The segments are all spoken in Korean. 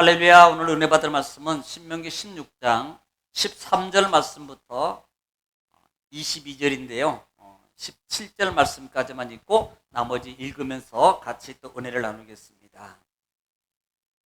할렐루야. 오늘 은혜 받을 말씀은 신명기 16장 13절 말씀부터 22절인데요. 17절 말씀까지만 읽고 나머지 읽으면서 같이 또 은혜를 나누겠습니다.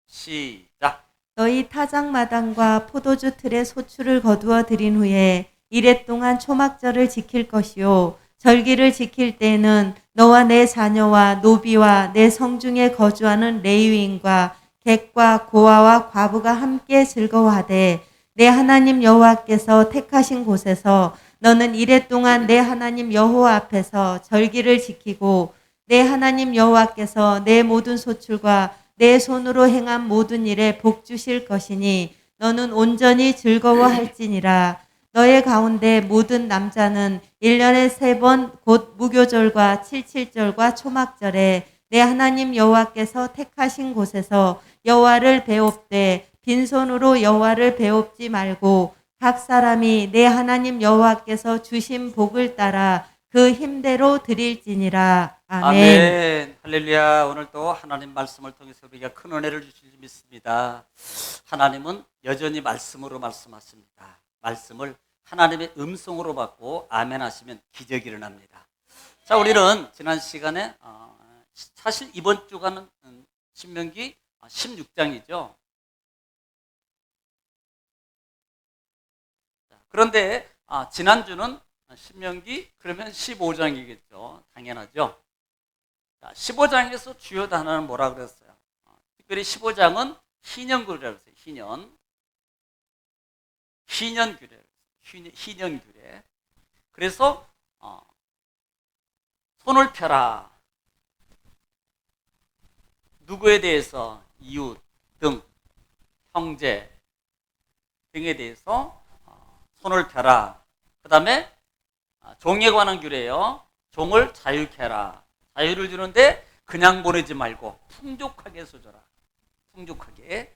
시작. 너희 타작마당과 포도주 틀에 소출을 거두어 들인 후에 이레 동안 초막절을 지킬 것이요 절기를 지킬 때에는 너와 내 자녀와 노비와 내 성중에 거주하는 레위인과 객과 고아와 과부가 함께 즐거워하되 내 하나님 여호와께서 택하신 곳에서 너는 이레 동안 내 하나님 여호와 앞에서 절기를 지키고 내 하나님 여호와께서 내 모든 소출과 내 손으로 행한 모든 일에 복 주실 것이니 너는 온전히 즐거워할지니라. 너의 가운데 모든 남자는 1년에 3번 곧 무교절과 칠칠절과 초막절에 내 하나님 여호와께서 택하신 곳에서 여호와를 배웁되 빈손으로 여호와를 배웁지 말고 각 사람이 내 하나님 여호와께서 주신 복을 따라 그 힘대로 드릴지니라. 아멘. 아멘. 할렐루야. 오늘 또 하나님 말씀을 통해서 우리가 큰 은혜를 주실 줄 믿습니다. 하나님은 여전히 말씀으로 말씀하십니다. 말씀을 하나님의 음성으로 받고 아멘 하시면 기적이 일어납니다. 자, 우리는 지난 시간에 사실 이번 주가는 신명기 16장이죠. 그런데 지난주는 신명기 그러면 15장이겠죠. 당연하죠. 15장에서 주요 단어는 뭐라 그랬어요? 특별히 15장은 희년규례라고 했어요. 희년규례. 희년규례. 그래서 손을 펴라. 누구에 대해서? 이웃 등, 형제 등에 대해서 손을 펴라. 그 다음에 종에 관한 규례예요. 종을 자유케 해라. 자유를 주는데 그냥 보내지 말고 풍족하게 해줘라. 풍족하게.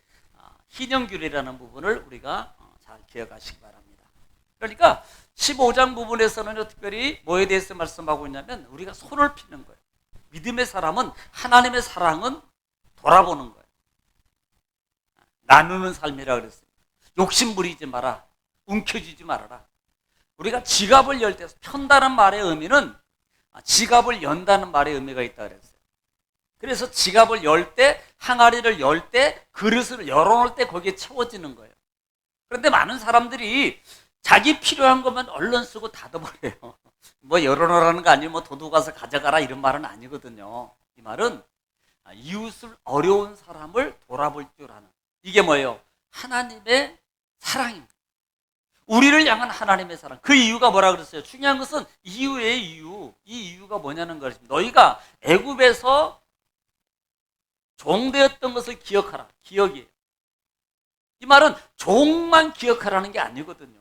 희년규례라는 부분을 우리가 잘 기억하시기 바랍니다. 그러니까 15장 부분에서는 특별히 뭐에 대해서 말씀하고 있냐면 우리가 손을 피는 거예요. 믿음의 사람은 하나님의 사랑은 돌아보는 거예요. 나누는 삶이라 그랬습니다. 욕심 부리지 마라. 움켜쥐지 말아라. 우리가 지갑을 열 때 편다는 말의 의미는 지갑을 연다는 말의 의미가 있다 그랬어요. 그래서 지갑을 열 때, 항아리를 열 때, 그릇을 열어놓을 때 거기에 채워지는 거예요. 그런데 많은 사람들이 자기 필요한 것만 얼른 쓰고 닫아버려요. 뭐 열어놓으라는 거 아니고 뭐 도둑 가서 가져가라 이런 말은 아니거든요. 이 말은 이웃을 어려운 사람을 돌아볼 줄 아는, 이게 뭐예요? 하나님의 사랑입니다. 우리를 향한 하나님의 사랑. 그 이유가 뭐라 그랬어요? 중요한 것은 이유예요. 이유. 이 이유가 뭐냐는 것입니다. 너희가 애굽에서 종되었던 것을 기억하라. 기억이에요. 이 말은 종만 기억하라는 게 아니거든요.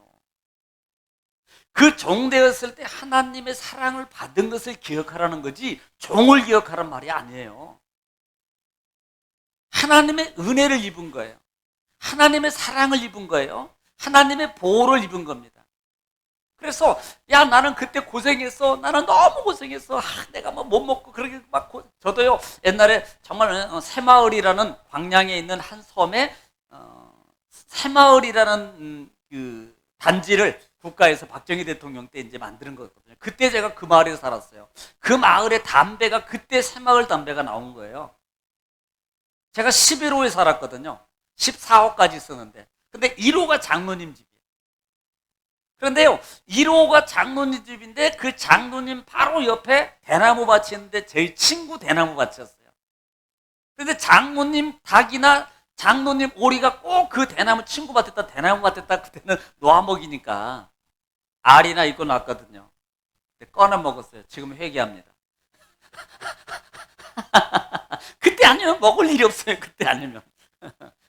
그 종되었을 때 하나님의 사랑을 받은 것을 기억하라는 거지 종을 기억하라는 말이 아니에요. 하나님의 은혜를 입은 거예요. 하나님의 사랑을 입은 거예요. 하나님의 보호를 입은 겁니다. 그래서 야 나는 그때 고생했어. 나는 너무 고생했어. 내가 뭐 못 먹고 그렇게 막 저도요 옛날에 정말 새마을이라는 광양에 있는 한 섬에 새마을이라는 그 단지를 국가에서 박정희 대통령 때 이제 만드는 거거든요. 그때 제가 그 마을에서 살았어요. 그 마을의 담배가 그때 새마을 담배가 나온 거예요. 제가 11호에 살았거든요. 14호까지 있었는데. 근데 1호가 장로님 집이에요. 그런데요, 1호가 장로님 집인데 그 장로님 바로 옆에 대나무 밭이 있는데 저희 친구 대나무 밭이었어요. 그런데 장로님 닭이나 장로님 오리가 꼭 그 대나무 친구 밭에다 대나무 밭에다 그때는 놓아먹이니까 알이나 입고 났거든요. 꺼내 먹었어요. 지금 회개합니다. 그때 아니면 먹을 일이 없어요. 그때 아니면.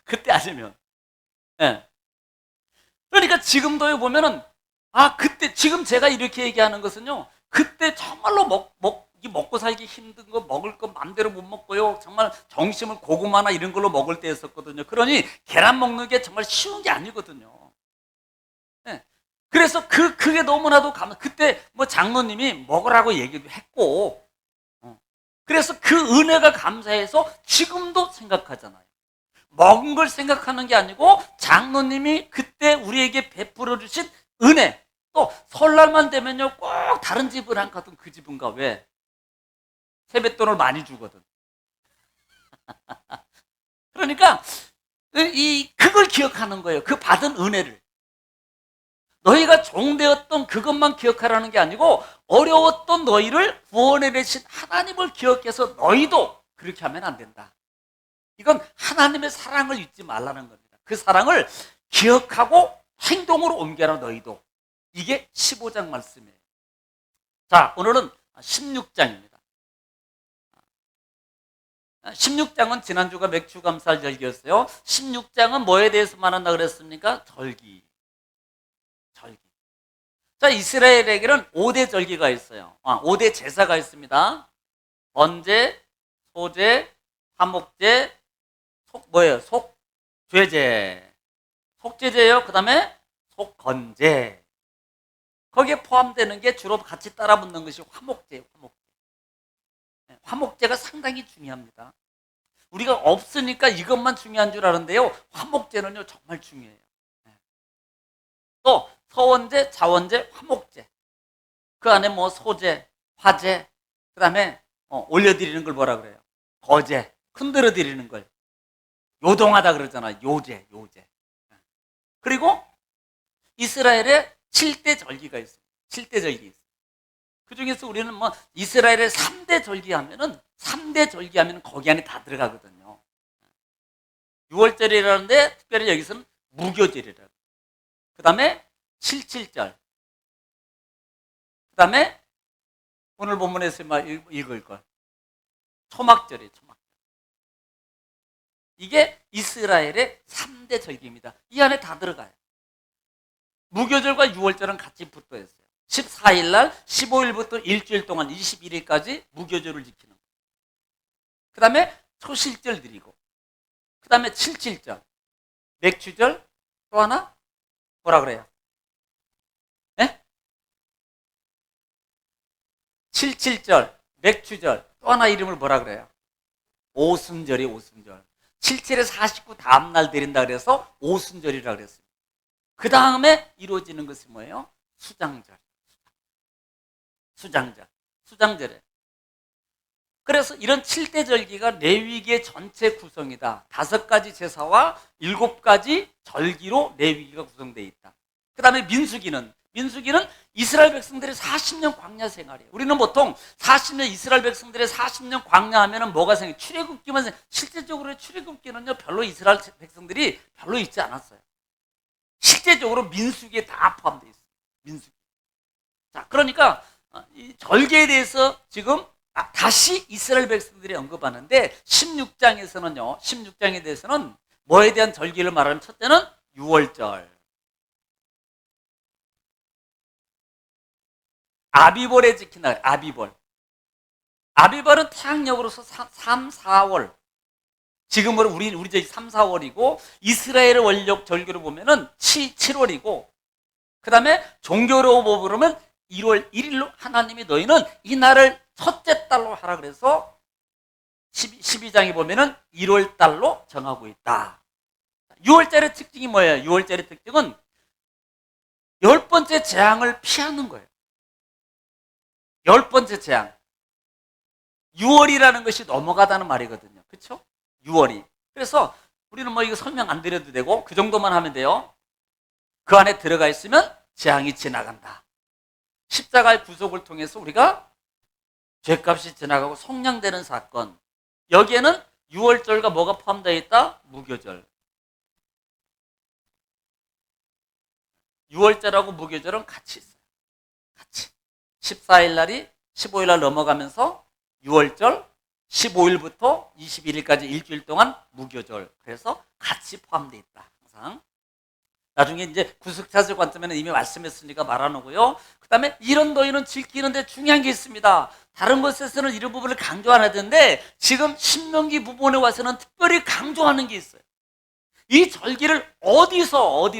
그때 아니면. 네. 그러니까 지금도 보면은 그때 지금 제가 이렇게 얘기하는 것은요. 그때 정말로 먹고 살기 힘든 거 먹을 거 마음대로 못 먹고요. 정말 정심을 고구마나 이런 걸로 먹을 때였었거든요. 그러니 계란 먹는 게 정말 쉬운 게 아니거든요. 네. 그래서 그게 너무나도 그때 뭐 장로님이 먹으라고 얘기도 했고 그래서 그 은혜가 감사해서 지금도 생각하잖아요. 먹은 걸 생각하는 게 아니고 장로님이 그때 우리에게 베풀어 주신 은혜, 또 설날만 되면요 꼭 다른 집을 안 가던 그 집은 가. 왜? 세뱃돈을 많이 주거든. 그러니까 그걸 기억하는 거예요. 그 받은 은혜를. 너희가 종되었던 그것만 기억하라는 게 아니고 어려웠던 너희를 구원해내신 하나님을 기억해서 너희도 그렇게 하면 안 된다. 이건 하나님의 사랑을 잊지 말라는 겁니다. 그 사랑을 기억하고 행동으로 옮겨라 너희도. 이게 15장 말씀이에요. 자, 오늘은 16장입니다. 16장은 지난주가 맥주감사절 절기였어요. 16장은 뭐에 대해서 말한다 그랬습니까? 절기. 자, 이스라엘에게는 5대 절기가 있어요. 5대 제사가 있습니다. 번제, 소제, 화목제, 속죄제. 속죄제예요. 그 다음에 속건제. 거기에 포함되는 게 주로 같이 따라 붙는 것이 화목제예요. 화목제가 상당히 중요합니다. 우리가 없으니까 이것만 중요한 줄 아는데요. 화목제는요 정말 중요해요. 또 서원제, 자원제, 화목제. 그 안에 뭐 소제, 화제, 그 다음에 올려드리는 걸 뭐라 그래요? 거제, 흔들어 드리는 걸 요동하다 그러잖아. 요제. 그리고 이스라엘에 7대 절기가 있어요. 7대 절기 있어요. 그 중에서 우리는 뭐 이스라엘의 3대 절기 하면은 거기 안에 다 들어가거든요. 6월절이라는데 특별히 여기서는 무교절이라고. 그 다음에 7.7절. 그 다음에 오늘 본문에서 읽을 걸. 초막절이에요. 초막절. 이게 이스라엘의 3대 절기입니다. 이 안에 다 들어가요. 무교절과 6월절은 같이 붙어 있어요. 14일 날 15일부터 일주일 동안 21일까지 무교절을 지키는 거예요. 그 다음에 초실절 드리고, 그 다음에 7.7절, 맥주절, 또 하나 뭐라 그래요? 네? 7.7절, 맥주절, 또 하나 이름을 뭐라 그래요? 오순절이 오순절. 7.7에 49 다음날 드린다 그래서 오순절이라 그랬어요. 그 다음에 이루어지는 것이 뭐예요? 수장절. 그래서 이런 7대 절기가 레위기의 전체 구성이다. 5가지 제사와 7가지 절기로 레위기가 구성되어 있다. 그 다음에 민수기는 이스라엘 백성들의 40년 광야 생활이에요. 우리는 보통 40년 이스라엘 백성들의 40년 광야하면 뭐가 생겨요? 출애굽기만 생겨요. 실제적으로 출애굽기는요 별로 이스라엘 백성들이 별로 있지 않았어요. 실제적으로 민수기에 다 포함되어 있어요. 민수기. 자, 그러니까 이 절기에 대해서 지금 다시 이스라엘 백성들이 언급하는데 16장에 대해서는 뭐에 대한 절기를 말하면 첫째는 6월절. 아비벌에 지킨다. 아비벌은 태양력으로서 3, 4월. 지금으로 우리 3, 4월이고 이스라엘의 원력 절기로 보면은 7월이고 그 다음에 종교로 보면 1월 1일로 하나님이 너희는 이 날을 첫째 달로 하라 그래서 12장에 보면은 1월 달로 정하고 있다. 6월절의 특징이 뭐예요? 6월절의 특징은 10번째 재앙을 피하는 거예요. 10번째 재앙. 6월이라는 것이 넘어가다는 말이거든요. 그렇죠? 6월이. 그래서 우리는 뭐 이거 설명 안 드려도 되고 그 정도만 하면 돼요. 그 안에 들어가 있으면 재앙이 지나간다. 십자가의 구속을 통해서 우리가 죄값이 지나가고 속량되는 사건. 여기에는 6월절과 뭐가 포함되어 있다? 무교절. 6월절하고 무교절은 같이 있어요. 같이. 14일 날이 15일 날 넘어가면서 6월절, 15일부터 21일까지 일주일 동안 무교절. 그래서 같이 포함되어 있다. 항상. 나중에 이제 구속사슬 관점에는 이미 말씀했으니까 말 안 하고요. 그 다음에 이런 너희는 지키는데 중요한 게 있습니다. 다른 것에서는 이런 부분을 강조 안 하던데 지금 신명기 부분에 와서는 특별히 강조하는 게 있어요. 이 절기를 어디서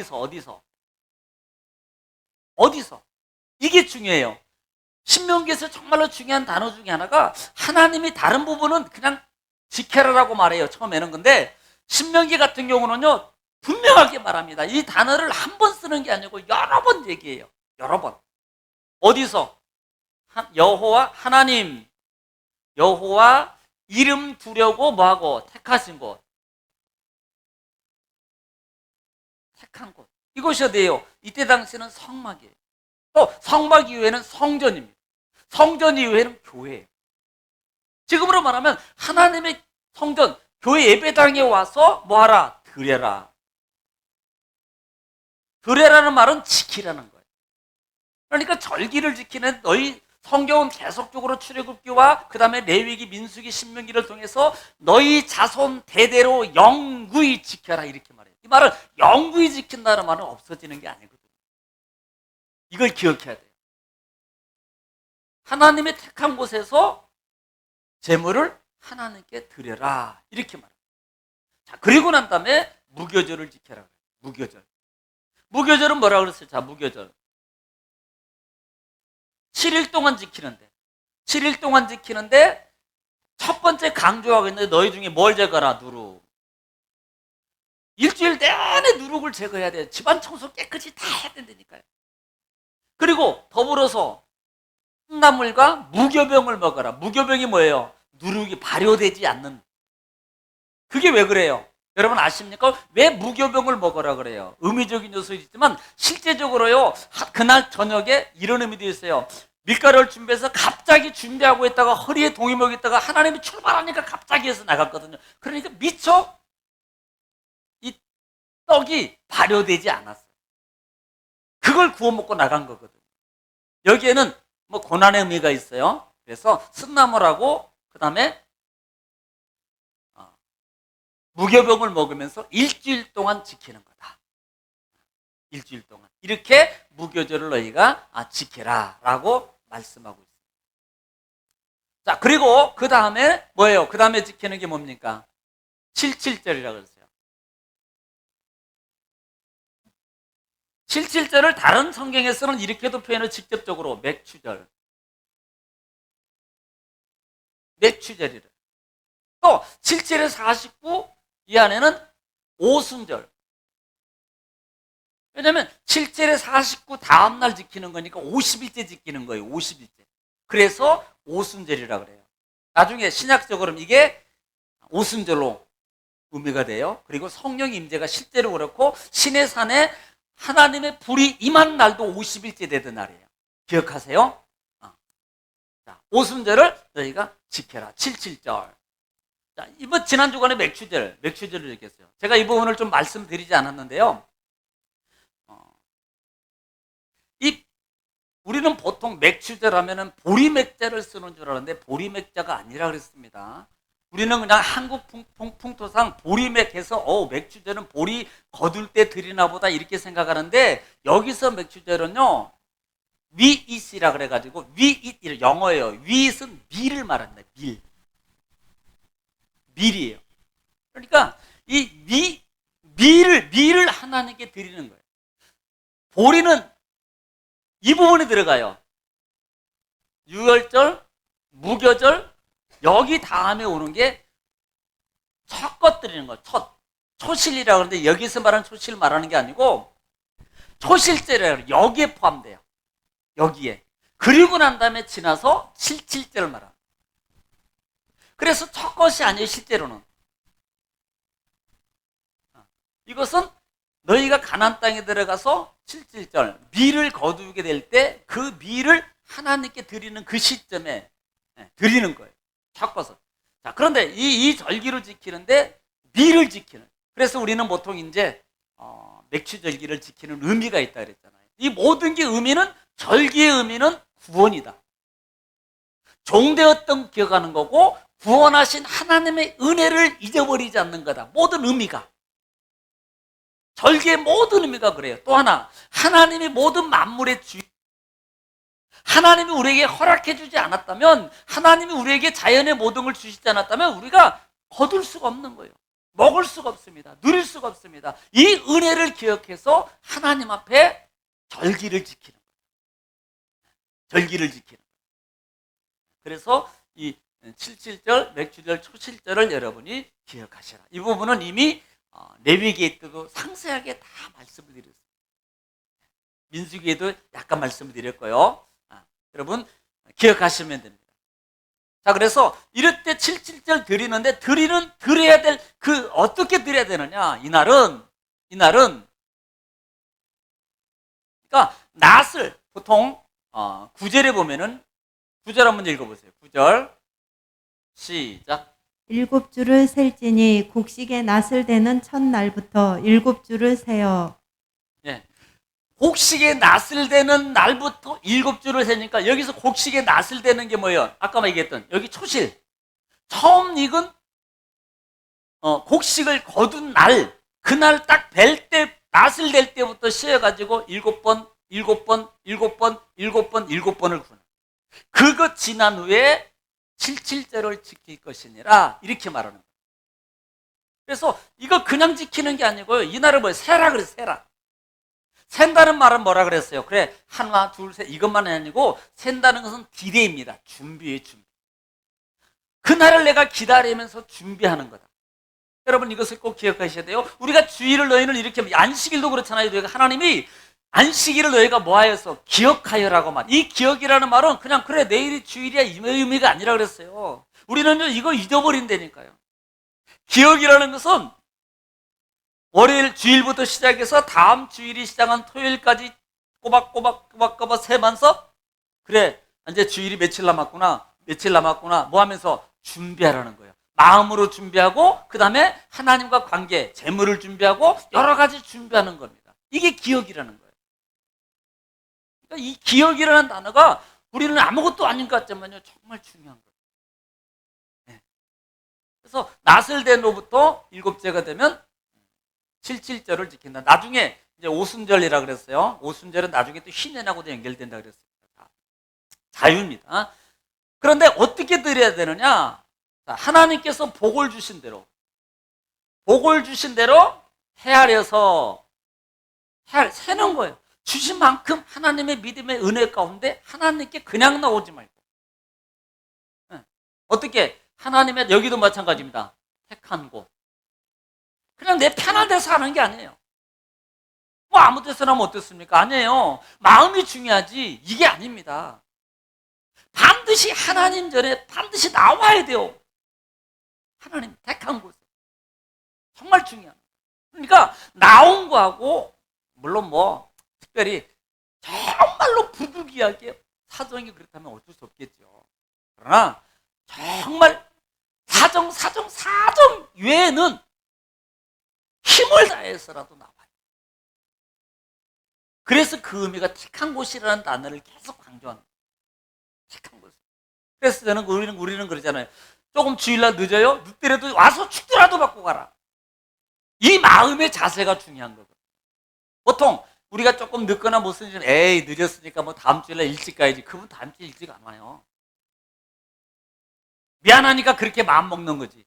이게 중요해요. 신명기에서 정말로 중요한 단어 중에 하나가 하나님이 다른 부분은 그냥 지켜라라고 말해요. 처음에는. 근데 신명기 같은 경우는요, 분명하게 말합니다. 이 단어를 한 번 쓰는 게 아니고 여러 번 얘기해요. 여러 번. 어디서? 여호와 하나님, 여호와 이름 두려고 뭐하고? 택하신 곳. 택한 곳. 이곳이 어디예요? 이때 당시는 성막이에요. 또 성막 이후에는 성전입니다. 성전 이후에는 교회예요. 지금으로 말하면 하나님의 성전, 교회 예배당에 와서 뭐하라? 드려라. 드려라는 말은 지키라는 거예요. 그러니까 절기를 지키는 너희 성경은 계속적으로 출애굽기와 그 다음에 레위기, 민수기, 신명기를 통해서 너희 자손 대대로 영구히 지켜라 이렇게 말해요. 이 말은 영구히 지킨다는 말은 없어지는 게 아니거든요. 이걸 기억해야 돼요. 하나님의 택한 곳에서 제물을 하나님께 드려라 이렇게 말해요. 자, 그리고 난 다음에 무교절을 지켜라. 무교절. 무교절은 뭐라고 그랬어요? 자, 무교절. 7일 동안 지키는데 7일 동안 지키는데 첫 번째 강조하고 있는데 너희 중에 뭘 제거하라? 누룩. 일주일 내내 누룩을 제거해야 돼요. 집안 청소 깨끗이 다 해야 된다니까요. 그리고 더불어서 콩나물과 무교병을 먹어라. 무교병이 뭐예요? 누룩이 발효되지 않는. 그게 왜 그래요? 여러분 아십니까? 왜 무교병을 먹어라 그래요? 의미적인 요소도 있지만 실제적으로요, 그날 저녁에 이런 의미도 있어요. 밀가루를 준비해서 갑자기 준비하고 있다가 허리에 동이목 있다가 하나님이 출발하니까 갑자기 해서 나갔거든요. 그러니까 미처 이 떡이 발효되지 않았어요. 그걸 구워 먹고 나간 거거든요. 여기에는 뭐 고난의 의미가 있어요. 그래서 쓴나물하고 그 다음에 무교병을 먹으면서 일주일 동안 지키는 거다. 일주일 동안. 이렇게 무교절을 너희가 지켜라 라고 말씀하고 있습니다. 자, 그리고 그 다음에 뭐예요? 그 다음에 지키는 게 뭡니까? 77절이라고 그랬어요. 77절을 다른 성경에서는 이렇게도 표현을 직접적으로 맥추절. 맥추절이래. 또 7절에 49 이 안에는 오순절. 왜냐하면 7절에 49 다음날 지키는 거니까 50일째 지키는 거예요. 50일째. 그래서 오순절이라고 그래요. 나중에 신약적으로는 이게 오순절로 의미가 돼요. 그리고 성령 임재가 실제로 그렇고 신의 산에 하나님의 불이 임한 날도 50일째 되던 날이에요. 기억하세요? 자, 오순절을 너희가 지켜라. 77절. 자, 이번 지난 주간에 맥추절을 얘기했어요. 제가 이 부분을 좀 말씀드리지 않았는데요. 우리는 보통 맥추절 하면은 보리맥자를 쓰는 줄 알았는데 보리맥자가 아니라 그랬습니다. 우리는 그냥 한국 풍토상 보리맥해서 맥추절은 보리 거둘 때 드리나 보다 이렇게 생각하는데 여기서 맥추절은요 위잇이라 그래가지고 위잇 영어예요. 위잇은 밀을 말합니다. 밀이에요. 그러니까 이 밀을 하나님께 드리는 거예요. 보리는 이 부분에 들어가요. 유월절, 무교절, 여기 다음에 오는 게 첫 것 드리는 거예요. 초실이라고 하는데 여기서 말하는 초실 말하는 게 아니고 초실절이라고 여기에 포함돼요. 여기에. 그리고 난 다음에 지나서 77절을 말합니다. 그래서 첫 것이 아니에요. 실제로는. 이것은 너희가 가나안 땅에 들어가서 77절 밀을 거두게 될 때 그 밀을 하나님께 드리는 그 시점에 드리는 거예요. 첫 것은. 자, 그런데 이 절기를 지키는데 밀을 지키는. 그래서 우리는 보통 이제 맥추절기를 지키는 의미가 있다 그랬잖아요. 이 모든 게 의미는 절기의 의미는 구원이다. 종되었던 기억하는 거고 구원하신 하나님의 은혜를 잊어버리지 않는 거다. 모든 의미가. 절기의 모든 의미가 그래요. 또 하나, 하나님이 모든 만물의 주인. 하나님이 우리에게 허락해 주지 않았다면, 하나님이 우리에게 자연의 모든 걸 주시지 않았다면 우리가 거둘 수가 없는 거예요. 먹을 수가 없습니다. 누릴 수가 없습니다. 이 은혜를 기억해서 하나님 앞에 절기를 지키는 거예요. 절기를 지키는 거예요. 그래서 이 칠칠절, 맥주절, 초실절을 여러분이 기억하시라. 이 부분은 이미 레위기에 때도 상세하게 다 말씀을 드렸어요. 민수기에도 약간 말씀을 드렸고요. 여러분 기억하시면 됩니다. 자, 그래서 이럴 때 칠칠절 드리는데 드려야 될 어떻게 드려야 되느냐? 이날은 그러니까 낫을 보통 9절에 보면은 9절 한번 읽어보세요. 9절 시작. 7주를 셀지니 곡식의 낫을 대는 첫날부터 7주를 세어. 예. 곡식의 낫을 대는 날부터 7주를 세니까 여기서 곡식의 낫을 대는 게 뭐예요? 아까 얘기했던 여기 초실. 처음 익은 곡식을 거둔 날, 그날 딱 벨 때, 낫을 댈 때부터 씌어가지고 7번, 7번, 7번, 7번, 7번을 구나. 그거 지난 후에 77절을 지킬 것이니라 이렇게 말하는 거예요. 그래서 이거 그냥 지키는 게 아니고요. 이날을 뭐 세라 그래서 세라. 센다는 말은 뭐라 그랬어요? 그래 하나 둘 셋 이것만 아니고 센다는 것은 디레이입니다. 준비의 준비. 그날을 내가 기다리면서 준비하는 거다. 여러분 이것을 꼭 기억하셔야 돼요. 우리가 주일을 너희는 이렇게 안식일도 그렇잖아요. 너희가 하나님이 안식일을 너희가 뭐하여서 기억하여라고 말. 이 기억이라는 말은 그냥 그래 내일이 주일이야 이 의미가 아니라 그랬어요. 우리는 이거 잊어버린다니까요. 기억이라는 것은 월요일 주일부터 시작해서 다음 주일이 시작한 토요일까지 꼬박꼬박 세면서 그래 이제 주일이 며칠 남았구나 뭐 하면서 준비하라는 거예요. 마음으로 준비하고 그 다음에 하나님과 관계, 재물을 준비하고 여러 가지 준비하는 겁니다. 이게 기억이라는 거예요. 그러니까 이 기억이라는 단어가 우리는 아무것도 아닌 것 같지만요 정말 중요한 거예요. 네. 그래서 낫을 댄 후부터 7제가 되면 77절을 지킨다. 나중에 이제 오순절이라 그랬어요. 오순절은 나중에 또 희년하고도 연결된다 그랬습니다. 자유입니다. 그런데 어떻게 드려야 되느냐? 하나님께서 복을 주신 대로 헤아려서 세는 거예요. 주신 만큼 하나님의 믿음의 은혜 가운데 하나님께 그냥 나오지 말고 어떻게? 하나님의 여기도 마찬가지입니다. 택한 곳. 그냥 내 편한 데서 하는 게 아니에요. 뭐 아무 데서나 하면 어떻습니까? 아니에요. 마음이 중요하지 이게 아닙니다. 반드시 하나님 전에 반드시 나와야 돼요. 하나님 택한 곳에. 정말 중요합니다. 그러니까 나온 거하고 물론 뭐 특별히 정말로 부득이하게 사정이 그렇다면 어쩔 수 없겠죠. 그러나 정말 사정 외에는 힘을 다해서라도 나와요. 그래서 그 의미가 택한 곳이라는 단어를 계속 강조하는 거예요. 택한 곳. 그래서 저는 우리는 그러잖아요. 조금 주일날 늦어요? 늦더라도 와서 축도라도 받고 가라. 이 마음의 자세가 중요한 거거든요. 보통 우리가 조금 늦거나 못 쓰는 에이 늦었으니까 뭐 다음 주일날 일찍 가야지. 그분 다음 주에 일찍 안 와요. 미안하니까 그렇게 마음 먹는 거지.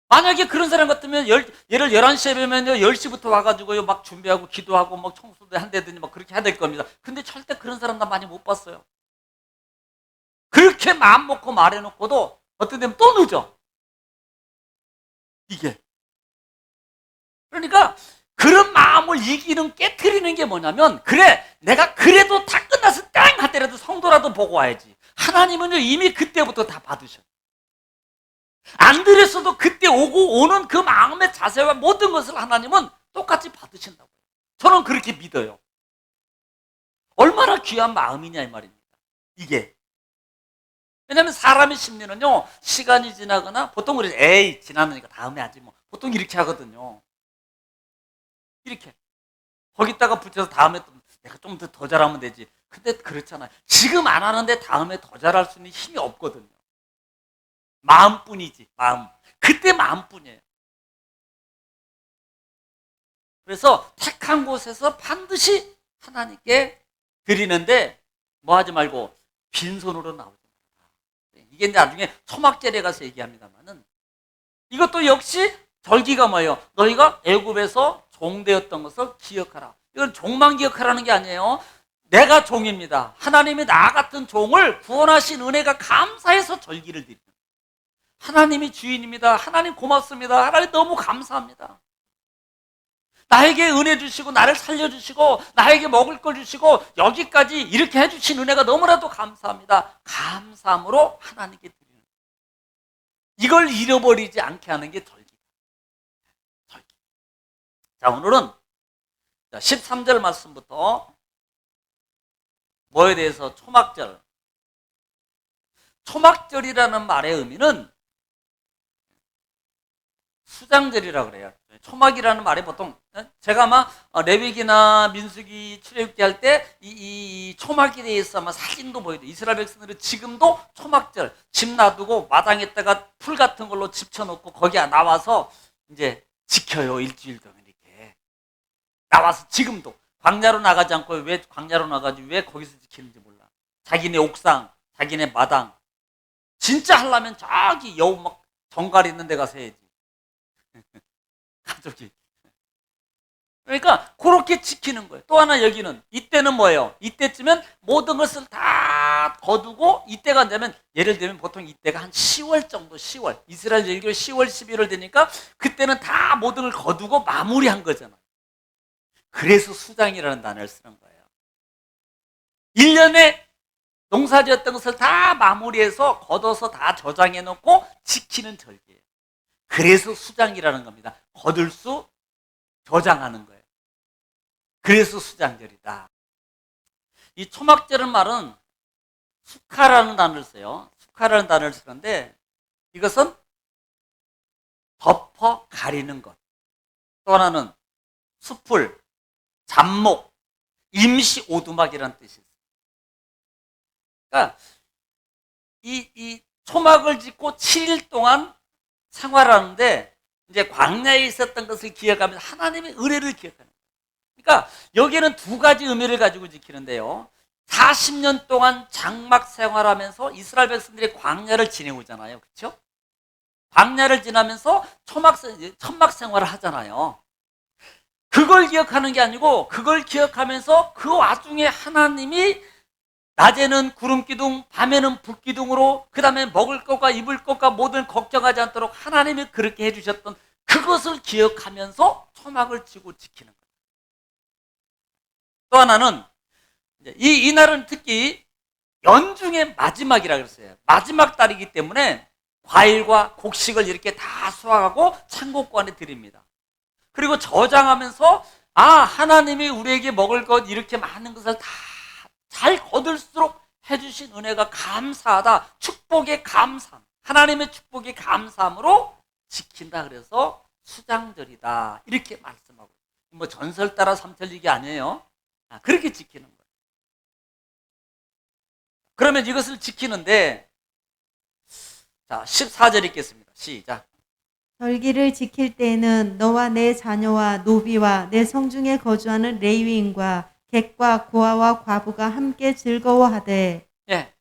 만약에 그런 사람 같으면 예를 11시에 뵈면요 10시부터 와가지고요 막 준비하고 기도하고 막 청소도 한다더니 막 그렇게 해야 될 겁니다. 근데 절대 그런 사람 나 많이 못 봤어요. 그렇게 마음 먹고 말해놓고도 어떤 데는 또 늦어. 이게. 그러니까 그런 마음을 이기는 깨트리는 게 뭐냐면 그래 내가 그래도 다 끝나서 땡 하더라도 성도라도 보고 와야지. 하나님은요 이미 그때부터 다 받으셔. 안 드렸어도 그때 오는 그 마음의 자세와 모든 것을 하나님은 똑같이 받으신다고요. 저는 그렇게 믿어요. 얼마나 귀한 마음이냐 이 말입니다. 이게. 왜냐하면 사람의 심리는요 시간이 지나거나 보통 우리 에이 지났으니까 다음에 하지 뭐 보통 이렇게 하거든요. 이렇게 거기다가 붙여서 다음에 또 내가 좀 더 잘하면 되지. 근데 그렇잖아요. 지금 안 하는데 다음에 더 잘할 수 있는 힘이 없거든요. 마음뿐이지. 마음. 그때 마음뿐이에요. 그래서 택한 곳에서 반드시 하나님께 드리는데 뭐 하지 말고 빈손으로 나오지 말라. 이게 나중에 초막절에 가서 얘기합니다만은 이것도 역시 절기가 뭐예요? 너희가 애굽에서 종되었던 것을 기억하라. 이건 종만 기억하라는 게 아니에요. 내가 종입니다. 하나님이 나 같은 종을 구원하신 은혜가 감사해서 절기를 드리는 거예요. 하나님이 주인입니다. 하나님 고맙습니다. 하나님 너무 감사합니다. 나에게 은혜 주시고 나를 살려주시고 나에게 먹을 걸 주시고 여기까지 이렇게 해주신 은혜가 너무나도 감사합니다. 감사함으로 하나님께 드리는 거예요. 이걸 잃어버리지 않게 하는 게 절기다. 절기. 자, 오늘은 13절 말씀부터 뭐에 대해서 초막절. 초막절이라는 말의 의미는 수장절이라고 그래요. 초막이라는 말이 보통 제가 아마 레위기나 민수기 출애굽기 할 때 이 초막에 대해서 아마 사진도 보여요. 이스라엘 백성들은 지금도 초막절 집 놔두고 마당에다가 풀 같은 걸로 집쳐놓고 거기 나와서 이제 지켜요. 일주일 동안 이렇게 나와서 지금도 광야로 나가지 않고 왜 광야로 나가지 왜 거기서 지키는지 몰라. 자기네 옥상, 자기네 마당 진짜 하려면 저기 여우 막 정갈 있는 데 가서 해야지. 가족이. 그러니까 그렇게 지키는 거예요. 또 하나 여기는 이때는 뭐예요? 이때쯤엔 모든 것을 다 거두고 이때가 되면 예를 들면 보통 이때가 한 10월 정도 10월 이스라엘 열교 10월 11월 되니까 그때는 다 모든 걸 거두고 마무리한 거잖아. 그래서 수장이라는 단어를 쓰는 거예요. 1년에 농사지었던 것을 다 마무리해서 걷어서 다 저장해 놓고 지키는 절기예요. 그래서 수장이라는 겁니다. 거둘 수 저장하는 거예요. 그래서 수장절이다. 이 초막절은 말은 수카라는 단어를 써요. 수카라는 단어를 쓰는데 이것은 덮어 가리는 것. 또 하나는 수풀, 잡목, 임시 오두막이라는 뜻이 있어요. 그러니까 이 초막을 짓고 7일 동안 생활하는데 이제 광야에 있었던 것을 기억하면서 하나님의 은혜를 기억하는 거예요. 그러니까 여기는 두 가지 의미를 가지고 지키는데요. 40년 동안 장막 생활하면서 이스라엘 백성들이 광야를 지내오잖아요. 그렇죠? 광야를 지나면서 천막 생활을 하잖아요. 그걸 기억하는 게 아니고 그걸 기억하면서 그 와중에 하나님이 낮에는 구름기둥, 밤에는 불기둥으로 그 다음에 먹을 것과 입을 것과 모든 걱정하지 않도록 하나님이 그렇게 해주셨던 그것을 기억하면서 초막을 쥐고 지키는 거예요. 또 하나는 이 날은 특히 연중의 마지막이라 그랬어요. 마지막 달이기 때문에 과일과 곡식을 이렇게 다 수확하고 창고고 안에 드립니다. 그리고 저장하면서 하나님이 우리에게 먹을 것 이렇게 많은 것을 다 잘 거둘수록 해주신 은혜가 감사하다. 축복의 감사함. 하나님의 축복의 감사함으로 지킨다. 그래서 수장절이다. 이렇게 말씀하고. 뭐 전설 따라 삼천리기 아니에요. 그렇게 지키는 거예요. 그러면 이것을 지키는데 자 14절 읽겠습니다. 시작. 절기를 지킬 때에는 너와 내 자녀와 노비와 내 성중에 거주하는 레위인과 객과 고아와 과부가 함께 즐거워하되. 예,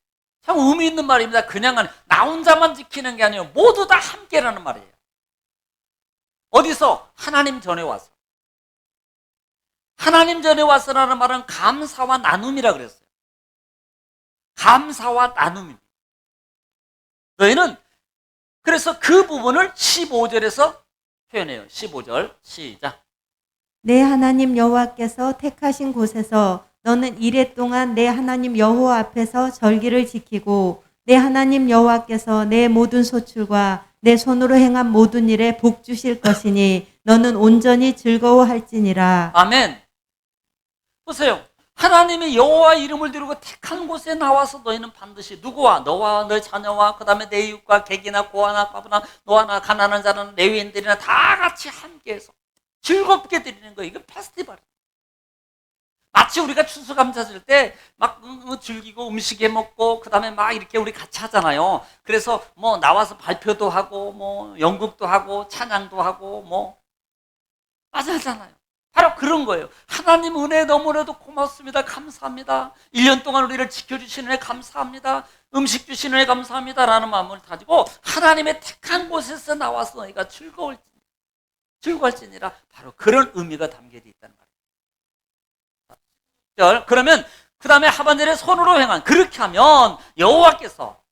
참 의미 있는 말입니다. 그냥 나 혼자만 지키는 게 아니에요. 모두 다 함께라는 말이에요. 어디서? 하나님 전에 와서. 하나님 전에 와서라는 말은 감사와 나눔이라 그랬어요. 감사와 나눔입니다. 너희는 그래서 그 부분을 15절에서 표현해요. 15절 시작. 내 하나님 여호와께서 택하신 곳에서 너는 이레 동안 내 하나님 여호와 앞에서 절기를 지키고 내 하나님 여호와께서 내 모든 소출과 내 손으로 행한 모든 일에 복 주실 것이니 너는 온전히 즐거워할지니라. 아멘. 보세요. 하나님의 여호와 이름을 들고 택한 곳에 나와서 너희는 반드시 누구와? 너와 너 자녀와 그 다음에 내 이웃과 객이나 고아나 과부나 너와 나 가난한 자는 레위인들이나 다 같이 함께해서 즐겁게 드리는 거예요. 이건 페스티벌. 마치 우리가 추수감사 줄 때 막 즐기고 음식 해 먹고 그 다음에 막 이렇게 우리 같이 하잖아요. 그래서 뭐 나와서 발표도 하고 뭐 연극도 하고 찬양도 하고 뭐 맞아잖아요. 바로 그런 거예요. 하나님 은혜 너무나도 고맙습니다. 감사합니다. 1년 동안 우리를 지켜주시는 은혜 감사합니다. 음식 주시는 은혜 감사합니다. 라는 마음을 가지고 하나님의 택한 곳에서 나와서 너희가 즐거울지니라 바로 그런 의미가 담겨져 있다는 말이에요. 그러면 그 다음에 하반절에 손으로 행한. 그렇게 하면 여호와께서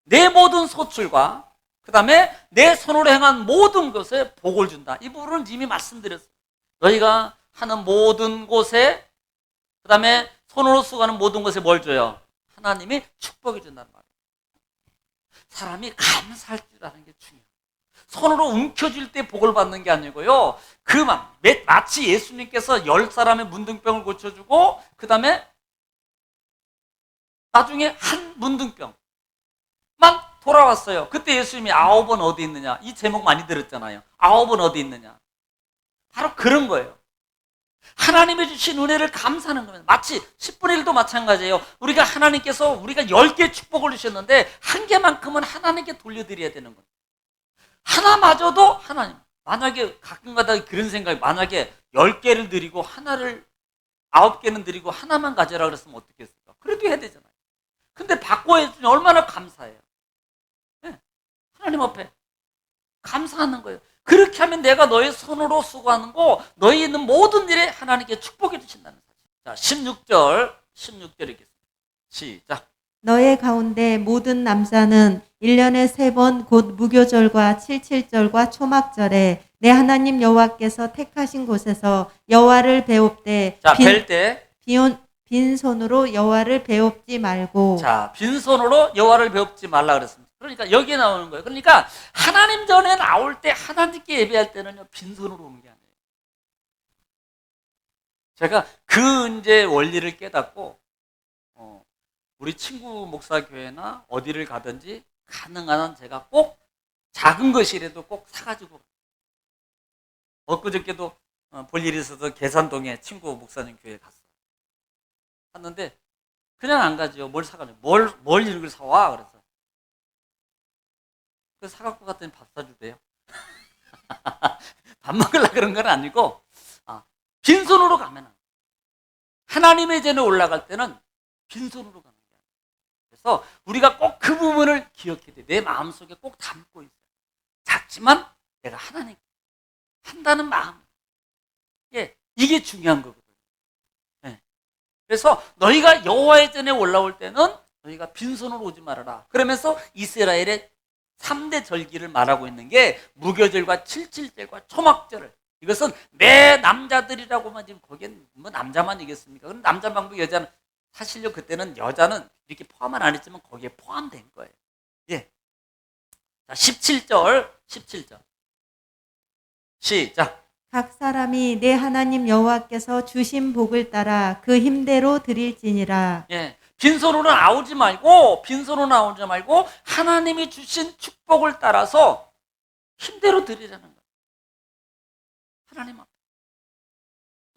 내 모든 소출과 그 다음에 내 손으로 행한 모든 것에 복을 준다. 이 부분은 이미 말씀드렸어요. 너희가 하는 모든 곳에 그 다음에 손으로 수고하는 모든 것에 뭘 줘요? 하나님이 축복해 준다는 말이에요. 사람이 감사할 줄 아는 게 중요해요. 손으로 움켜쥘 때 복을 받는 게 아니고요. 마치 예수님께서 10사람의 문둥병을 고쳐주고 그 다음에 나중에 한 문둥병만 돌아왔어요. 그때 예수님이 9은 어디 있느냐? 이 제목 많이 들었잖아요. 9은 어디 있느냐? 바로 그런 거예요. 하나님의 주신 은혜를 감사하는 겁니다. 마치 10분의 1도 마찬가지예요. 우리가 하나님께서 우리가 10개 축복을 주셨는데 한 개만큼은 하나님께 돌려드려야 되는 거예요. 하나마저도 하나님. 만약에 가끔가다 그런 생각이, 만약에 10개를 드리고 하나를 9개는 드리고 하나만 가져라 그랬으면 어떻게 했을까? 그래도 해야 되잖아요. 근데 바꿔 해주니 얼마나 감사해요. 네. 하나님 앞에 감사하는 거예요. 그렇게 하면 내가 너의 손으로 수고하는 거, 너희 있는 모든 일에 하나님께 축복해 주신다는 사실. 자, 16절 읽겠습니다. 시작. 너의 가운데 모든 남자는 1년에 3번 곧 무교절과 칠칠절과 초막절에 내 하나님 여호와께서 택하신 곳에서 여호와를 배웁되 자, 뵐 때. 빈손으로 여호와를 배웁지 말고. 자, 빈손으로 여호와를 배웁지 말라 그랬습니다. 그러니까 여기에 나오는 거예요. 그러니까 하나님 전에 나올 때, 하나님께 예배할 때는요, 빈손으로 오는 게 아니에요. 제가 그 이제 원리를 깨닫고 우리 친구 목사교회나 어디를 가든지 가능한 한 제가 꼭 작은 것이라도 꼭 사가지고, 엊그저께도 볼 일이 있어서 계산동에 친구 목사님 교회에 갔어요. 갔는데 그냥 안 가죠. 뭘 사가지고 뭘 이걸 사와? 그래서 그래서 사갖고 갔더니 밥 사주대요. 밥 먹으려고 그런 건 아니고, 빈손으로 가면 하나님의 전에 올라갈 때는 빈손으로 가는 거예요. 그래서 우리가 꼭 그 부분을 기억해야 돼. 내 마음속에 꼭 담고 있어요. 작지만 내가 하나님 한다는 마음. 예, 이게 중요한 거거든요. 예. 그래서 너희가 여호와의 전에 올라올 때는 너희가 빈손으로 오지 말아라. 그러면서 이스라엘의 3대 절기를 말하고 있는 게 무교절과 칠칠절과 초막절을, 이것은 내 남자들이라고만, 지금 거기엔 뭐 남자만 이겠습니까? 그럼 남자 방법, 여자는 사실요, 그때는 여자는 이렇게 포함은 안 했지만 거기에 포함된 거예요. 예. 자, 17절 시작. 각 사람이 내 하나님 여호와께서 주신 복을 따라 그 힘대로 드릴지니라. 예. 빈손으로 나오지 말고 하나님이 주신 축복을 따라서 힘대로 드리라는 거예요. 하나님 앞에.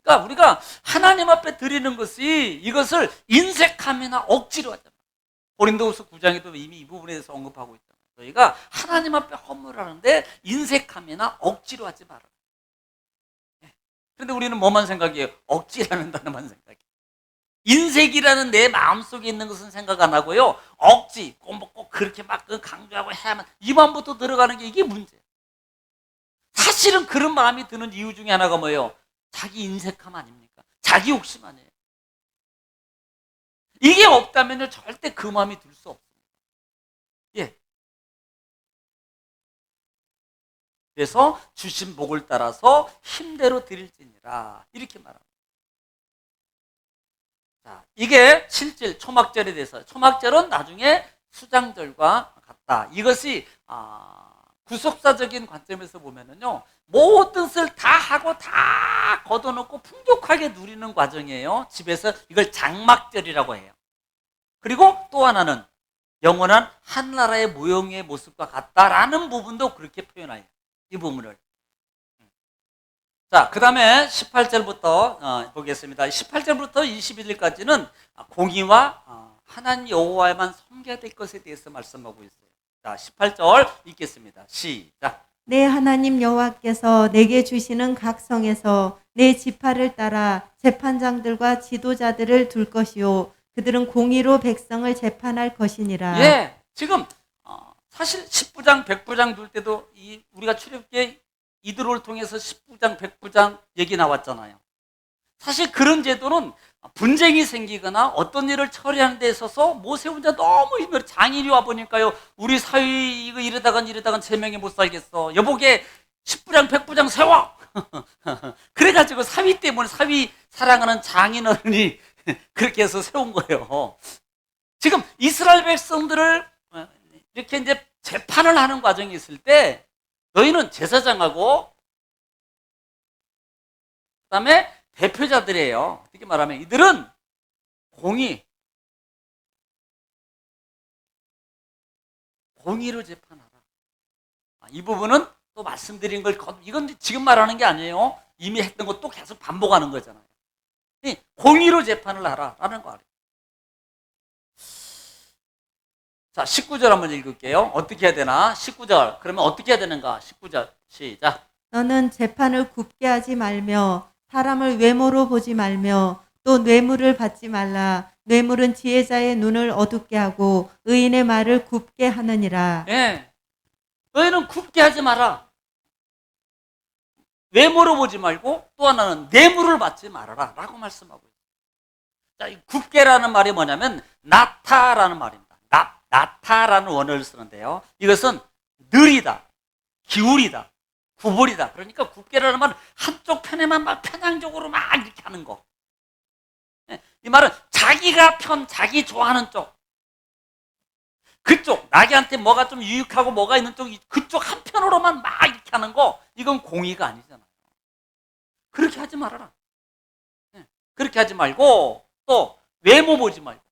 그러니까 우리가 하나님 앞에 드리는 것이, 이것을 인색함이나 억지로 하잖아요. 고린도후서 9장에도 이미 이 부분에 대해서 언급하고 있잖아요. 저희가 하나님 앞에 헌물하는데 인색함이나 억지로 하지 말아요. 그런데 우리는 뭐만 생각해요? 억지라는 단어만 생각해요. 인색이라는 내 마음속에 있는 것은 생각 안 하고요, 억지, 꼭 그렇게 막 강조하고 해야만, 이 마음부터 들어가는 게 이게 문제예요. 사실은 그런 마음이 드는 이유 중에 하나가 뭐예요? 자기 인색함 아닙니까? 자기 욕심 아니에요. 이게 없다면요, 절대 그 마음이 들 수 없습니다. 예. 그래서 주신 복을 따라서 힘대로 드릴지니라, 이렇게 말합니다. 자, 이게 7절 초막절에 대해서. 초막절은 나중에 수장절과 같다. 이것이 구속사적인 관점에서 보면은요, 모든 것을 다 하고 다 걷어놓고 풍족하게 누리는 과정이에요. 집에서 이걸 장막절이라고 해요. 그리고 또 하나는 영원한 한나라의 무용의 모습과 같다라는 부분도 그렇게 표현해요. 이 부분을. 자, 그 다음에 18절부터 보겠습니다. 18절부터 21절까지는 공의와 하나님 여호와만 섬겨야 될 것에 대해서 말씀하고 있어요. 자, 18절 읽겠습니다. 시작. 내 하나님 여호와께서 내게 주시는 각 성에서 내 지파를 따라 재판장들과 지도자들을 둘 것이요 그들은 공의로 백성을 재판할 것이니라. 예, 지금 사실 10부장, 100부장 둘 때도 우리가 출애굽기에 이드로를 통해서 10부장, 100부장 얘기 나왔잖아요. 사실 그런 제도는 분쟁이 생기거나 어떤 일을 처리하는 데 있어서 모세 혼자 너무 힘들어. 장인이 와 보니까요, 우리 사위 이거 이러다간 세 명이 못 살겠어. 여보게 10부장 100부장 세워. 그래가지고 사위 때문에, 사위 사랑하는 장인 어른이 그렇게 해서 세운 거예요. 지금 이스라엘 백성들을 이렇게 이제 재판을 하는 과정이 있을 때 너희는 제사장하고 그다음에 대표자들이에요. 어떻게 말하면 이들은 공의로 재판하라. 이 부분은 또 말씀드린 걸, 이건 지금 말하는 게 아니에요. 이미 했던 것도 계속 반복하는 거잖아요. 공의로 재판을 하라라는 거예요. 자, 19절 한번 읽을게요. 어떻게 해야 되나? 19절. 그러면 어떻게 해야 되는가? 19절. 시작. 너는 재판을 굽게 하지 말며 사람을 외모로 보지 말며 또 뇌물을 받지 말라. 뇌물은 지혜자의 눈을 어둡게 하고 의인의 말을 굽게 하느니라. 예. 너희는 굽게 하지 마라. 외모로 보지 말고 또 하나는 뇌물을 받지 말아라 라고 말씀하고 있어요. 자, 이 굽게라는 말이 뭐냐면 나타라는 말입니다. 나타라는 원어를 쓰는데요. 이것은 느리다, 기울이다, 구부리다. 그러니까 굽게라는 말은 한쪽 편에만 막 편향적으로 막 이렇게 하는 거. 이 말은 자기 좋아하는 쪽, 그쪽, 나한테 뭐가 좀 유익하고 뭐가 있는 쪽, 그쪽 한편으로만 막 이렇게 하는 거, 이건 공의가 아니잖아요. 그렇게 하지 말아라. 그렇게 하지 말고, 또 외모 보지 말고.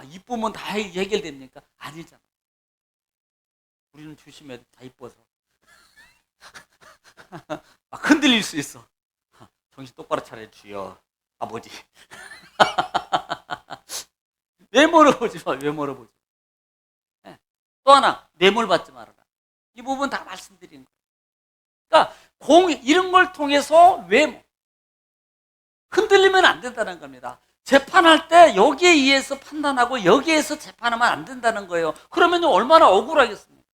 이쁘면 다 해결됩니까? 아니잖아. 우리는 조심해야 돼. 다 이뻐서. 막 흔들릴 수 있어. 정신 똑바로 차려 주여. 아버지. 외모로 보지 마. 외모로 보지 마. 또 하나, 뇌물 받지 말아라. 이 부분 다 말씀드리는 거예요. 그러니까 이런 걸 통해서 외모, 흔들리면 안 된다는 겁니다. 재판할 때 여기에 의해서 판단하고 여기에서 재판하면 안 된다는 거예요. 그러면 얼마나 억울하겠습니까?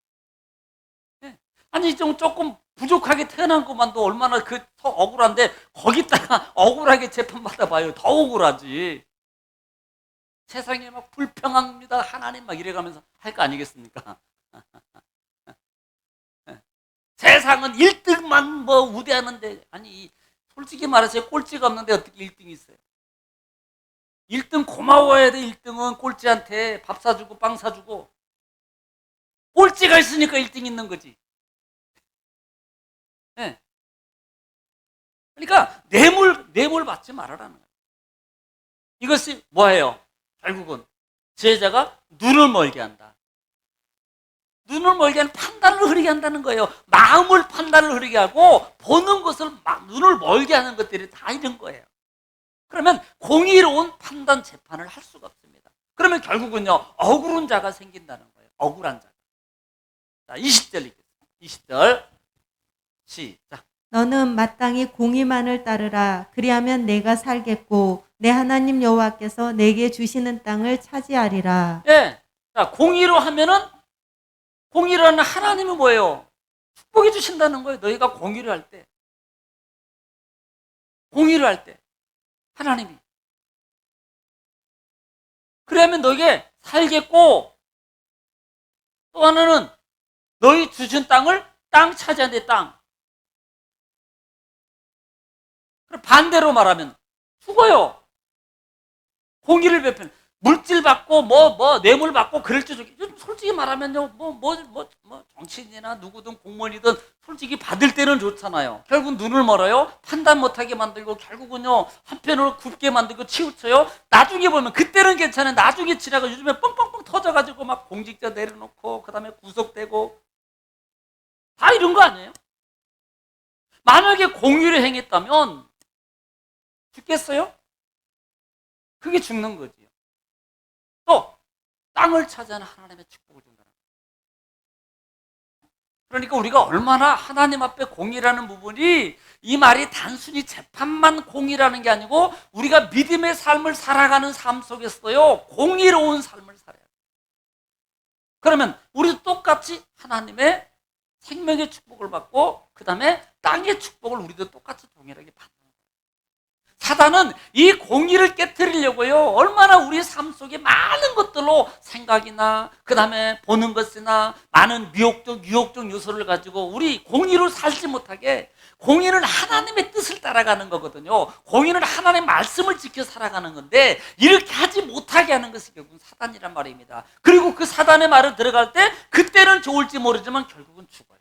아니 좀 조금 부족하게 태어난 것만도 얼마나 더 억울한데 거기다가 억울하게 재판받아봐요. 더 억울하지. 세상에 막 불평합니다. 하나님 막 이래가면서 할 거 아니겠습니까? 세상은 1등만 뭐 우대하는데, 아니 솔직히 말해서 꼴찌가 없는데 어떻게 1등이 있어요? 1등 고마워야 돼. 1등은 꼴찌한테 밥 사주고 빵 사주고. 꼴찌가 있으니까 1등 있는 거지. 그러니까 뇌물 받지 말아라는 거예요. 이것이 뭐예요? 결국은 지혜자가 눈을 멀게 한다. 눈을 멀게 하는, 판단을 흐리게 한다는 거예요. 마음을 판단을 흐리게 하고 보는 것을 눈을 멀게 하는 것들이 다 이런 거예요. 그러면 공의로운 판단 재판을 할 수가 없습니다. 그러면 결국은요, 억울한 자가 생긴다는 거예요. 억울한 자가. 자, 20절 읽겠습니다. 20절 시작. 너는 마땅히 공의만을 따르라. 그리하면 내가 살겠고 내 하나님 여호와께서 내게 주시는 땅을 차지하리라. 예. 자, 공의로 하면은, 공의로 하는 하나님은 뭐예요? 축복해 주신다는 거예요. 너희가 공의를 할 때. 공의를 할 때. 하나님이. 그러면 너에게 살겠고, 또 하나는 너희 주신 땅을 땅 차지하는데 땅. 그럼 반대로 말하면 죽어요. 공의를 베푸는, 물질 받고 뇌물 받고 그럴지 좋겠죠. 솔직히 말하면요, 정치인이나 누구든 공무원이든 솔직히 받을 때는 좋잖아요. 결국 눈을 멀어요. 판단 못하게 만들고 결국은요 한편으로 굽게 만들고 치우쳐요. 나중에 보면 그때는 괜찮아요. 나중에 지나가 요즘에 뻥뻥뻥 터져가지고 막 공직자 내려놓고 그다음에 구속되고 다 이런 거 아니에요? 만약에 공의를 행했다면 죽겠어요? 그게 죽는 거지요. 또 땅을 차지하는 하나님의 축복을 준다는 거예요. 그러니까 우리가 얼마나 하나님 앞에 공의라는 부분이, 이 말이 단순히 재판만 공의라는 게 아니고 우리가 믿음의 삶을 살아가는 삶 속에서요 공의로운 삶을 살아야 돼요. 그러면 우리도 똑같이 하나님의 생명의 축복을 받고 그 다음에 땅의 축복을 우리도 똑같이 동일하게 받는 거예요. 사단은 이 공의를 깨트리려고요. 얼마나 우리 삶 속에 많은 것들로 생각이나 그 다음에 보는 것이나 많은 유혹적 요소를 가지고 우리 공의로 살지 못하게, 공의는 하나님의 뜻을 따라가는 거거든요. 공의는 하나님의 말씀을 지켜 살아가는 건데 이렇게 하지 못하게 하는 것이 결국은 사단이란 말입니다. 그리고 그 사단의 말을 들어갈 때 그때는 좋을지 모르지만 결국은 죽어요.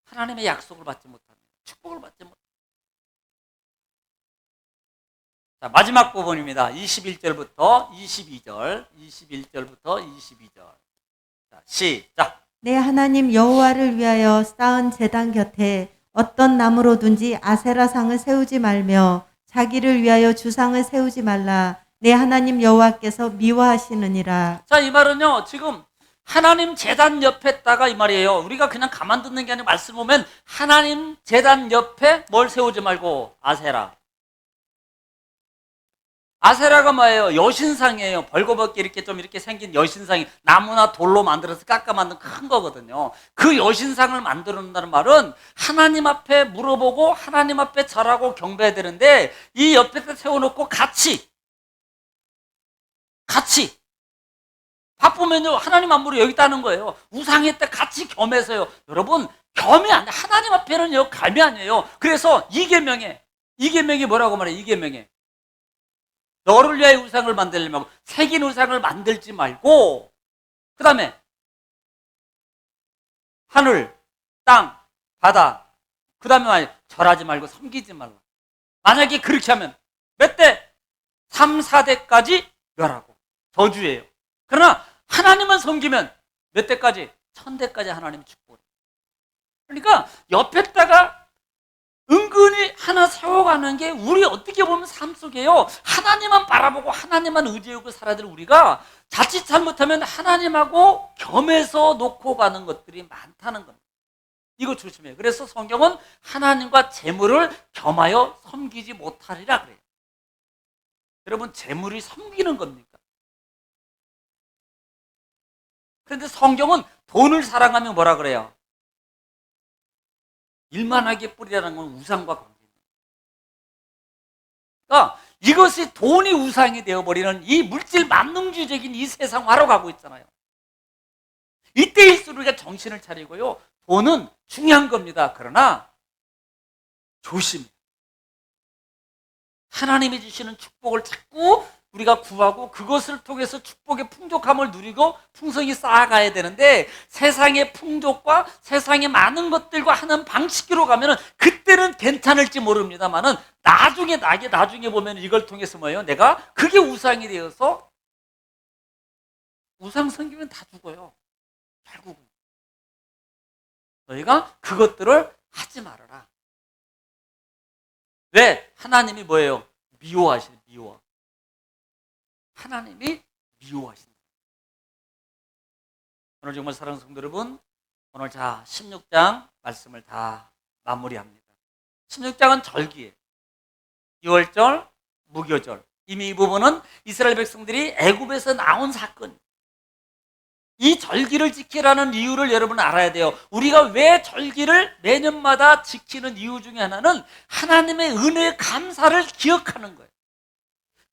하나님의 약속을 받지 못합니다. 축복을 받지 못합니다. 자, 마지막 부분입니다. 21절부터 22절. 21절부터 22절. 자, 시작. 내 하나님 여호와를 위하여 쌓은 제단 곁에 어떤 나무로든지 아세라상을 세우지 말며 자기를 위하여 주상을 세우지 말라. 내 하나님 여호와께서 미워하시느니라. 자, 이 말은요, 지금 하나님 제단 옆에다가 이 말이에요. 우리가 그냥 가만 듣는 게 아니라 말씀 보면 하나님 제단 옆에 뭘 세우지 말고 아세라. 아세라가 뭐예요? 여신상이에요. 벌거벗게 이렇게 생긴 여신상이 나무나 돌로 만들어서 깎아 만든 큰 거거든요. 그 여신상을 만들어 놓는다는 말은 하나님 앞에 물어보고 하나님 앞에 절하고 경배해야 되는데 이 옆에다 세워놓고 같이 바쁘면요 하나님 안 물어 여기 있다는 거예요. 우상의 때 같이 겸해서요. 여러분 겸이 아니에요. 하나님 앞에는요 감이 아니에요. 그래서 이계명이 뭐라고 말해요? 이계명에 너를 위하여 우상을 만들려면 새긴 우상을 만들지 말고, 그 다음에 하늘, 땅, 바다, 그 다음에 절하지 말고 섬기지 말라. 만약에 그렇게 하면 몇 대? 3, 4대까지 멸하고 저주예요. 그러나 하나님은 섬기면 몇 대까지? 1000대까지 하나님이 축복해요. 그러니까 옆에다가 은근히 하나 세워가는 게 우리 어떻게 보면 삶 속에요. 하나님만 바라보고 하나님만 의지하고 살아야 될 우리가 자칫 잘못하면 하나님하고 겸해서 놓고 가는 것들이 많다는 겁니다. 이거 조심해요. 그래서 성경은 하나님과 재물을 겸하여 섬기지 못하리라 그래요. 여러분 재물이 섬기는 겁니까? 그런데 성경은 돈을 사랑하면 뭐라 그래요? 일만하게 뿌리라는 건 우상과 관계입니다. 그러니까 이것이 돈이 우상이 되어버리는 이 물질 만능주의적인 이 세상화로 가고 있잖아요. 이때일수록 우리가 정신을 차리고요. 돈은 중요한 겁니다. 그러나 조심. 하나님이 주시는 축복을 자꾸 우리가 구하고 그것을 통해서 축복의 풍족함을 누리고 풍성히 쌓아가야 되는데 세상의 풍족과 세상의 많은 것들과 하는 방식으로 가면은 그때는 괜찮을지 모릅니다만은 나중에 보면 이걸 통해서 뭐예요? 내가 그게 우상이 되어서 우상 섬기면 다 죽어요. 결국은 너희가 그것들을 하지 말아라. 왜? 하나님이 뭐예요? 미워하시는 미워. 하나님이 미워하신다. 오늘 정말 사랑하는 성도 여러분, 오늘 16장 말씀을 다 마무리합니다. 16장은 절기예요. 6월절, 무교절. 이미 이 부분은 이스라엘 백성들이 애굽에서 나온 사건. 이 절기를 지키라는 이유를 여러분 알아야 돼요. 우리가 왜 절기를 매년마다 지키는 이유 중에 하나는 하나님의 은혜의 감사를 기억하는 거예요.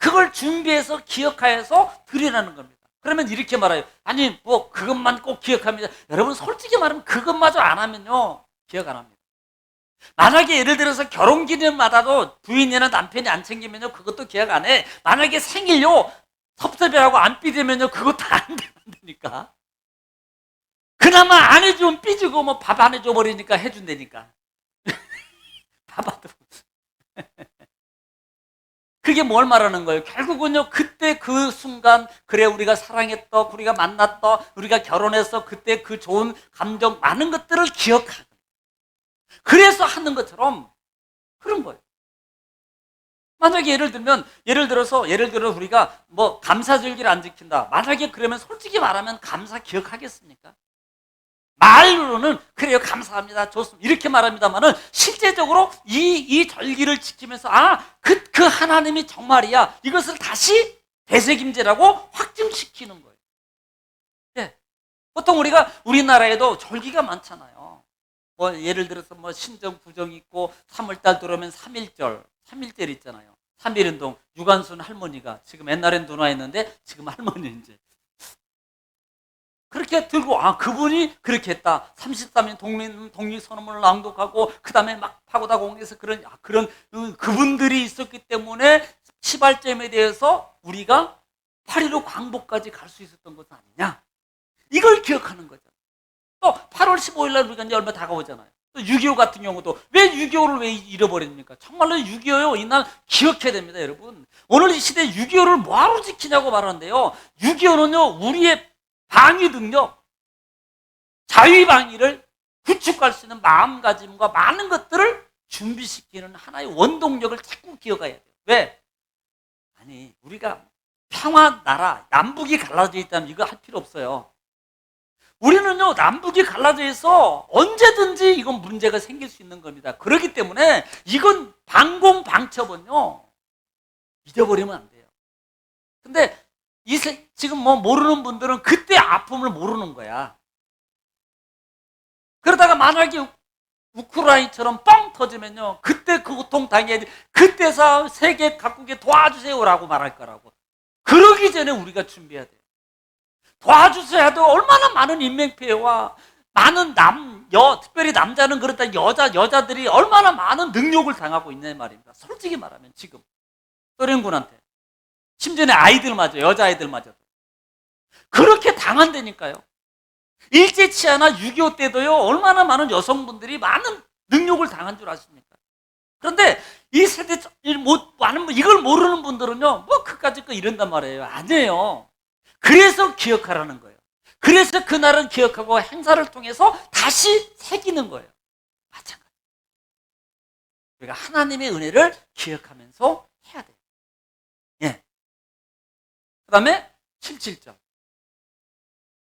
그걸 준비해서 기억하여서 드리라는 겁니다. 그러면 이렇게 말해요. 아니 뭐 그것만 꼭 기억합니다. 여러분 솔직히 말하면 그것마저 안 하면요 기억 안 합니다. 만약에 예를 들어서 결혼기념마다도 부인이나 남편이 안 챙기면요 그것도 기억 안 해. 만약에 생일요 섭섭해하고 안 삐지면요 그것도 안 된다니까. 그나마 안 해주면 삐지고 뭐 밥 안 해줘 버리니까 해준다니까. 밥도 그게 뭘 말하는 거예요? 결국은요, 그때 그 순간, 그래, 우리가 사랑했던, 우리가 만났던, 우리가 결혼해서 그때 그 좋은 감정, 많은 것들을 기억하고. 그래서 하는 것처럼 그런 거예요. 만약에 예를 들어서 우리가 뭐 감사절기를 안 지킨다. 만약에 그러면 솔직히 말하면 감사 기억하겠습니까? 말로는 그래요 감사합니다 좋습니다 이렇게 말합니다만은 실제적으로 이 절기를 지키면서 그 하나님이 정말이야 이것을 다시 되새김질하고 확증시키는 거예요. 네. 보통 우리나라에도 절기가 많잖아요. 뭐 예를 들어서 뭐 신정 부정 있고 3월달 들어오면 3.1절 있잖아요. 3.1운동 유관순 할머니가 지금 옛날엔 누나였는데 지금 할머니 이제 그렇게 들고 그분이 그렇게 했다. 33년 독립선언문을 낭독하고 그 다음에 막 파고다 공개해서 그런 그분들이 있었기 때문에 시발점에 대해서 우리가 8.15 광복까지 갈 수 있었던 것은 아니냐. 이걸 기억하는 거죠. 또 8월 15일 날 우리가 이제 얼마 다가오잖아요. 또 6.25 같은 경우도 왜 6.25를 왜 잃어버립니까? 정말로 6.25요. 이날 기억해야 됩니다, 여러분. 오늘 이 시대에 6.25를 뭐하러 지키냐고 말하는데요. 6.25는요, 우리의 방위 능력, 자위 방위를 구축할 수 있는 마음가짐과 많은 것들을 준비시키는 하나의 원동력을 자꾸 기억해야 돼요. 왜? 아니, 우리가 평화 나라, 남북이 갈라져 있다면 이거 할 필요 없어요. 우리는요, 남북이 갈라져 있어 언제든지 이건 문제가 생길 수 있는 겁니다. 그렇기 때문에 이건 방공방첩은요, 잊어버리면 안 돼요. 근데 지금 뭐 모르는 분들은 그때 아픔을 모르는 거야. 그러다가 만약에 우크라이나처럼 뻥 터지면요, 그때 그 고통 당해야 돼. 그때서 세계 각국에 도와주세요라고 말할 거라고. 그러기 전에 우리가 준비해야 돼요. 도와주세요 해도 얼마나 많은 인명피해와 많은 특별히 남자는 그렇다 여자들이 얼마나 많은 능욕을 당하고 있는 말입니다. 솔직히 말하면 지금 소련군한테 심지어 아이들마저 여자아이들마저도 그렇게 당한다니까요. 일제치하나 6.25 때도요, 얼마나 많은 여성분들이 많은 능욕을 당한 줄 아십니까? 그런데 이 세대 이걸 모르는 분들은요, 뭐 그까짓 거 이런단 말이에요. 아니에요. 그래서 기억하라는 거예요. 그래서 그날은 기억하고 행사를 통해서 다시 새기는 거예요. 마찬가지. 우리가 하나님의 은혜를 기억하면서 해야 돼요. 예. 그 다음에 77절.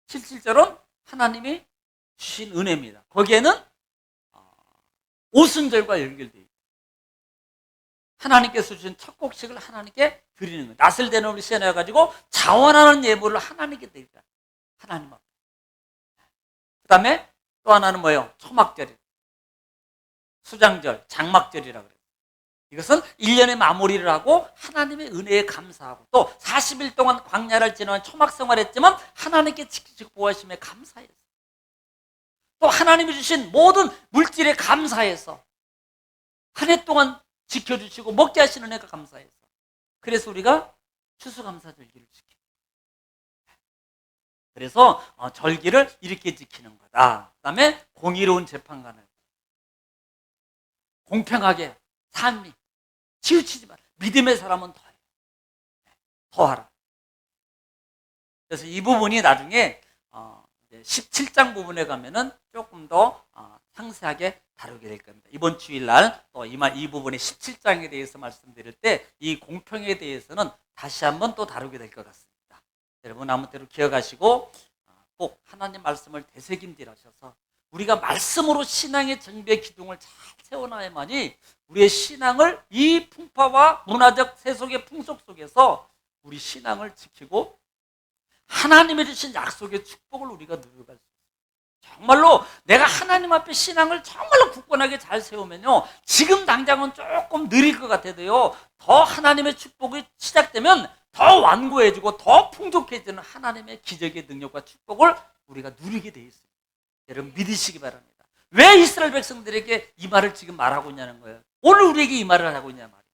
77절은 하나님이 주신 은혜입니다. 거기에는 오순절과 연결되어 있어요. 하나님께서 주신 첫 곡식을 하나님께 드리는 거예요. 낯을 대는 우리 시간에 가지고 자원하는 예물을 하나님께 드리라. 하나님 앞에. 그 다음에 또 하나는 뭐예요? 초막절이. 수장절, 장막절이라 그래요. 이것은 1년의 마무리를 하고 하나님의 은혜에 감사하고 또 40일 동안 광야를 지나는 초막 생활했지만 하나님께 지키시고 보호하심에 감사해서 또 하나님이 주신 모든 물질에 감사해서 한 해 동안 지켜주시고 먹게 하시는 애가 감사해서 그래서 우리가 추수감사절기를 지킵니다. 그래서 절기를 이렇게 지키는 거다. 그 다음에 공의로운 재판관을 공평하게 산미 치우치지 마라. 믿음의 사람은 더해. 더하라. 그래서 이 부분이 나중에 17장 부분에 가면은 조금 더 상세하게 다루게 될 겁니다. 이번 주일날 또 이 부분의 17장에 대해서 말씀드릴 때 이 공평에 대해서는 다시 한번 또 다루게 될 것 같습니다. 여러분 아무쪼록 기억하시고 꼭 하나님 말씀을 되새김질하셔서 우리가 말씀으로 신앙의 정배 기둥을 잘 세워놔야만이 우리의 신앙을 이 풍파와 문화적 세속의 풍속 속에서 우리 신앙을 지키고 하나님이 주신 약속의 축복을 우리가 누려갈 수 있습니다. 정말로 내가 하나님 앞에 신앙을 정말로 굳건하게 잘 세우면요, 지금 당장은 조금 느릴 것 같아도요, 더 하나님의 축복이 시작되면 더 완고해지고 더 풍족해지는 하나님의 기적의 능력과 축복을 우리가 누리게 돼 있습니다. 여러분 믿으시기 바랍니다. 왜 이스라엘 백성들에게 이 말을 지금 말하고 있냐는 거예요. 오늘 우리에게 이 말을 하고 있냐 말입니다.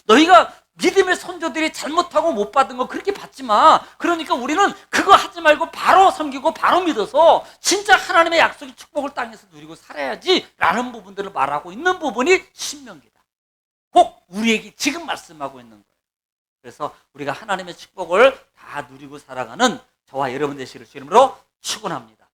너희가 믿음의 선조들이 잘못하고 못 받은 거 그렇게 받지 마. 그러니까 우리는 그거 하지 말고 바로 섬기고 바로 믿어서 진짜 하나님의 약속의 축복을 땅에서 누리고 살아야지 라는 부분들을 말하고 있는 부분이 신명기다. 꼭 우리에게 지금 말씀하고 있는 거예요. 그래서 우리가 하나님의 축복을 다 누리고 살아가는 저와 여러분 되시기를 주님으로 축원합니다.